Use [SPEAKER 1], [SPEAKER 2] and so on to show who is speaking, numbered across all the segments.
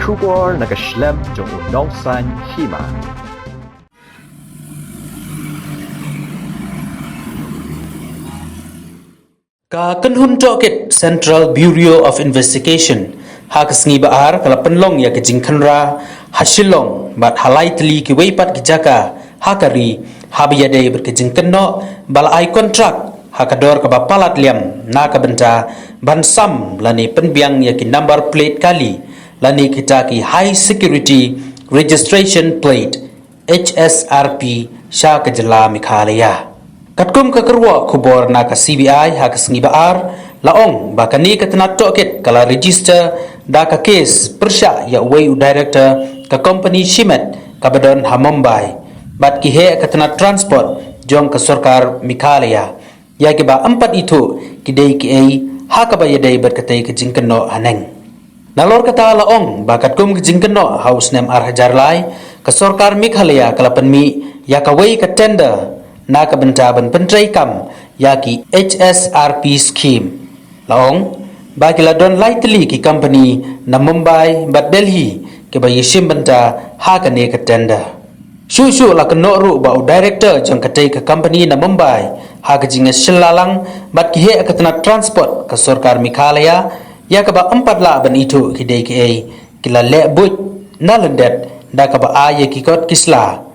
[SPEAKER 1] kubor nakaslem jong unongsan Hima.
[SPEAKER 2] Ka kanhun toket Central Bureau of Investigation hakasngi baar kala penlong ya ke Jingkynnoh Shillong bat halai teli ki weipat ki jaka hakari habiyade ber ke Jingkynnoh bal ai kontrak hakador ka Palat liam na ka benta bansam lani penbiang ya ki number plate kali lani kita ki high security registration plate Hsrp sha ka jela mikhalaya katkum ka kerwa kubor na ka CBI hakasngi baar laong bakani ka tanat toket kala register da ka case persya ya way director ka company Shimet ka badon ha Mumbai bat ki he ka tanat transport jong ka sarkar mikhalaya ya ke ba empat itu kidai ki ai ha ka ba yadai ber katai ka Jingkynnoh haneng nalor kata laong bakat kum ka Jingkynnoh house nem hajar lai ka sarkar mikhalaya kala penmi ya ka way ka tender na ka benta ban pentrai kam ya ki Hsrp scheme laong bagi la don lightly ki company na Mumbai bat Delhi ke ba yishim benta ha ka ne ka tender shu la ka no ru ba director jang ka tai ka company na Mumbai ha ka jinga shillalang bat ki he ka tana transport ka sarkar mikhalaya ya ka ba empat la ban itu ki dei ki ai ki la le but na landet da ka ba aye ki kot kisla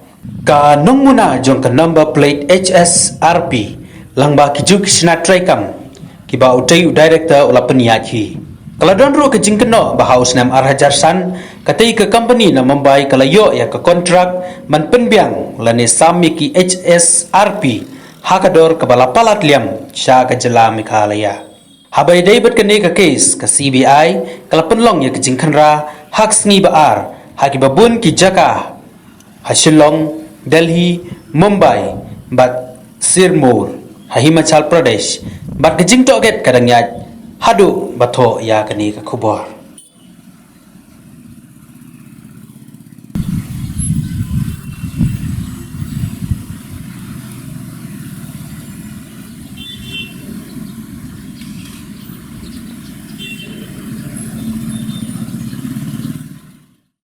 [SPEAKER 2] ka nungmuna jong ka number plate Hsrp langba kijuk sina traikam ki ba utai director ula penyaji kala don ro ka Jingkynnoh ba house nam hajar san katai ka company na Mumbai kala yo ya ka contract man penbiang lani sami ki Hsrp hakador ka bala Palat liam sha ka jela mikhalaya habai dai bat ka ne ka case ka CBI kala penlong ya ka Khynra haksni baar haki babun ki jaka Shillong, Delhi, Mumbai, bat Hsrp, Hima Pradesh, bat Jingkynnoh get kadang ya hadu bato ya kani ka kubor.